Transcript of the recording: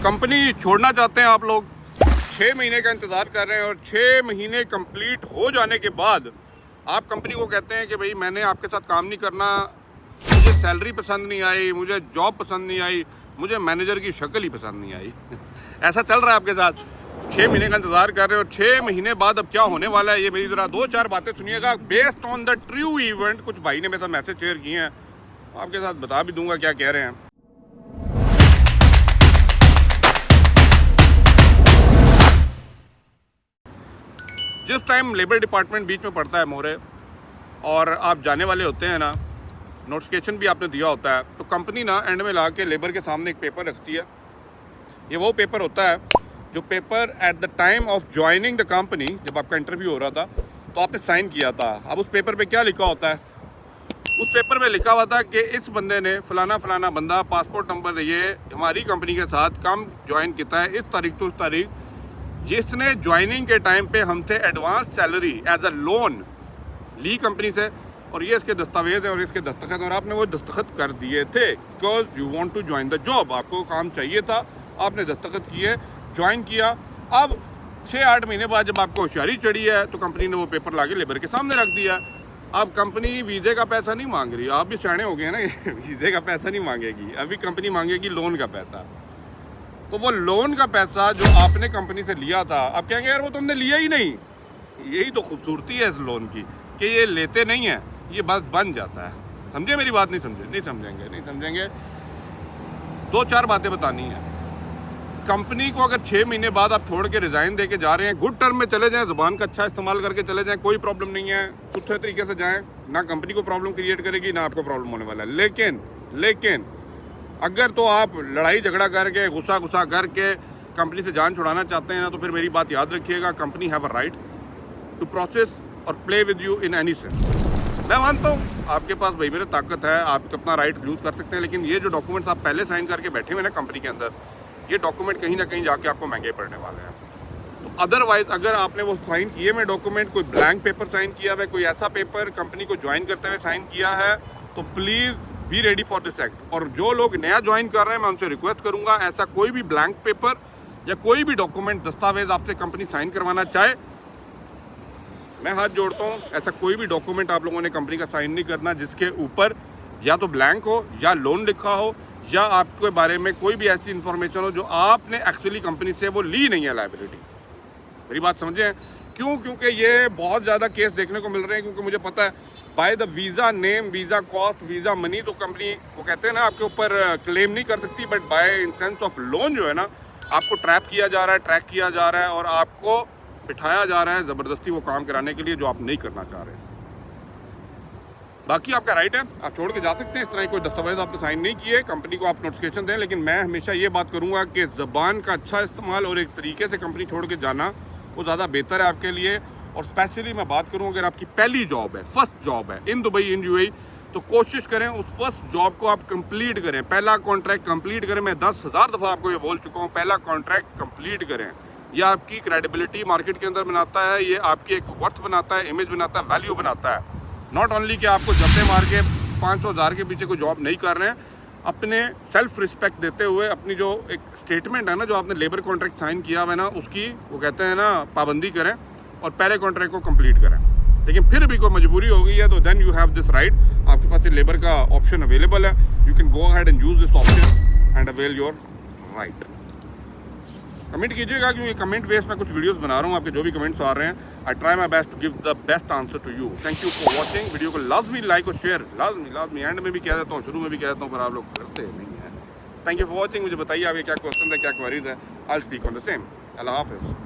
Company छोड़ना चाहते हैं आप लोग, 6 महीने का इंतज़ार कर रहे हैं और 6 महीने कंप्लीट हो जाने के बाद आप कंपनी को कहते हैं कि भाई मैंने आपके साथ काम नहीं करना, मुझे सैलरी पसंद नहीं आई, मुझे जॉब पसंद नहीं आई, मुझे मैनेजर की शक्ल ही पसंद नहीं आई। ऐसा चल रहा है आपके साथ, 6 महीने का इंतज़ार कर रहे हो और 6 महीने बाद अब क्या होने वाला है, ये मेरी ज़रा 2-4 बातें सुनिएगा based on the true event. कुछ भाई ने मेरे साथ मैसेज शेयर किए हैं, आपके साथ बता भी दूंगा क्या कह रहे हैं। जिस टाइम लेबर डिपार्टमेंट बीच में पड़ता है मोरे और आप जाने वाले होते हैं ना, नोटिफिकेशन भी आपने दिया होता है, तो कंपनी ना एंड में ला के लेबर के सामने एक पेपर रखती है। ये वो पेपर होता है जो paper at the time of joining the company, जब आपका इंटरव्यू हो रहा था तो आपने साइन किया था। अब उस पेपर पे क्या लिखा होता है? उस पेपर में लिखा हुआ था कि इस बंदे ने फलाना फलाना बंदा पासपोर्ट नंबर ये हमारी कंपनी के साथ काम ज्वाइन किया है इस तारीख तो उस तारीख, जिसने ज्वाइनिंग के टाइम पे हमसे advance salary as a loan ली कंपनी से, और ये इसके दस्तावेज हैं और इसके दस्तखत, और आपने वो दस्तखत कर दिए थे because you want to join the job. आपको काम चाहिए था, आपने दस्तखत किए, ज्वाइन किया। अब 6-8 महीने बाद जब आपको होशियारी चढ़ी है तो कंपनी ने वो पेपर लाके लेबर के सामने रख दिया। अब कंपनी वीज़े का पैसा नहीं मांग रही, आप भी सियाने हो गए ना, वीज़े का पैसा नहीं मांगेगी, अभी कंपनी मांगेगी लोन का पैसा। तो वो लोन का पैसा जो आपने कंपनी से लिया था, आप कहेंगे यार वो तुमने लिया ही नहीं। यही तो खूबसूरती है इस लोन की कि ये लेते नहीं है, ये बस बन जाता है। समझे मेरी बात? नहीं समझे? नहीं समझेंगे। 2-4 बातें बतानी है। कंपनी को अगर 6 महीने बाद आप छोड़ के रिज़ाइन दे के जा रहे हैं, गुड टर्म में चले जाएं, ज़ुबान का अच्छा इस्तेमाल करके चले जाएं, कोई प्रॉब्लम नहीं है, सुथरे तरीके से जाएं, ना कंपनी को प्रॉब्लम क्रिएट करेगी ना आपको प्रॉब्लम होने वाला है। लेकिन अगर तो आप लड़ाई झगड़ा करके गुस्सा करके कंपनी से जान छुड़ाना चाहते हैं ना, तो फिर मेरी बात याद रखिएगा, company have a right to process और play with you in any sense. मैं मानता हूँ आपके पास भाई मेरे ताकत है, आप अपना राइट यूज़ कर सकते हैं, लेकिन ये जो डॉक्यूमेंट्स आप पहले साइन करके बैठे हुए ना कंपनी के अंदर, ये डॉक्यूमेंट कहीं ना कहीं जाके आपको महंगे पड़ने वाले हैं। तो अदरवाइज अगर आपने वो साइन किए में डॉक्यूमेंट, कोई ब्लैंक पेपर साइन किया है, कोई ऐसा पेपर कंपनी को ज्वाइन करते हुए साइन किया है, तो please be ready for this act. और जो लोग नया ज्वाइन कर रहे हैं मैं उनसे रिक्वेस्ट करूंगा, ऐसा कोई भी ब्लैंक पेपर या कोई भी डॉक्यूमेंट दस्तावेज आपसे कंपनी साइन करवाना चाहे, मैं हाथ जोड़ता हूँ, ऐसा कोई भी डॉक्यूमेंट आप लोगों ने कंपनी का साइन नहीं करना जिसके ऊपर या तो ब्लैंक हो या लोन लिखा हो या आपके बारे में कोई भी ऐसी इन्फॉर्मेशन हो जो आपने एक्चुअली कंपनी से वो ली नहीं है लायबिलिटी। मेरी बात समझें क्यों? क्योंकि ये बहुत ज़्यादा केस देखने को मिल रहे हैं, क्योंकि मुझे पता है by the visa name, visa cost, visa money, तो कंपनी वो कहते हैं ना आपके ऊपर क्लेम नहीं कर सकती, but by in sense of loan जो है ना आपको ट्रैप किया जा रहा है, ट्रैक किया जा रहा है और आपको बिठाया जा रहा है ज़बरदस्ती वो काम कराने के लिए जो आप नहीं करना चाह रहे। बाकी आपका राइट है, आप छोड़ के जा सकते हैं, इस तरह कोई दस्तावेज आपने साइन नहीं किए, कंपनी को आप नोटिफिकेशन दें, लेकिन मैं हमेशा ये बात करूँगा कि ज़बान का अच्छा इस्तेमाल और एक तरीके से कंपनी छोड़ के जाना वो ज़्यादा बेहतर है आपके लिए। और स्पेशली मैं बात करूँ अगर आपकी पहली जॉब है, फर्स्ट जॉब है इन दुबई, इन यूएई, तो कोशिश करें उस फर्स्ट जॉब को आप कंप्लीट करें, पहला कॉन्ट्रैक्ट कंप्लीट करें। मैं 10,000 दफ़ा आपको ये बोल चुका हूँ, पहला कॉन्ट्रैक्ट कंप्लीट करें। यह आपकी क्रेडिबिलिटी मार्केट के अंदर बनाता है, ये आपकी एक वर्थ बनाता है, इमेज बनाता है, वैल्यू बनाता है। नॉट ओनली कि आपको जब्ते मार के 500,000 के पीछे कोई जॉब नहीं कर रहे हैं, अपने सेल्फ रिस्पेक्ट देते हुए अपनी जो एक स्टेटमेंट है ना, जो आपने लेबर कॉन्ट्रैक्ट साइन किया हुआ है ना, उसकी वो कहते हैं ना पाबंदी करें और पहले कॉन्ट्रैक्ट को कंप्लीट करें। लेकिन फिर भी कोई मजबूरी हो गई है तो then you have this right, आपके पास ये लेबर का ऑप्शन अवेलेबल है, you can go ahead and use this option and avail your right. Comment कीजिएगा क्योंकि कमेंट बेस में कुछ वीडियोस बना रहा हूँ, आपके जो भी कमेंट्स आ रहे हैं I try my best to give the best answer to you. Thank you for watching. Video को लाजमी लाइक और शेयर, लाजमी एंड में भी कह देता हूँ, शुरू में भी कह देता हूँ, पर आप लोग करते नहीं हैं। Thank you for watching. मुझे बताइए आपके क्या क्वेश्चन है, क्या क्वेरीज है, I will speak on the same. अल्लाह हाफिज़।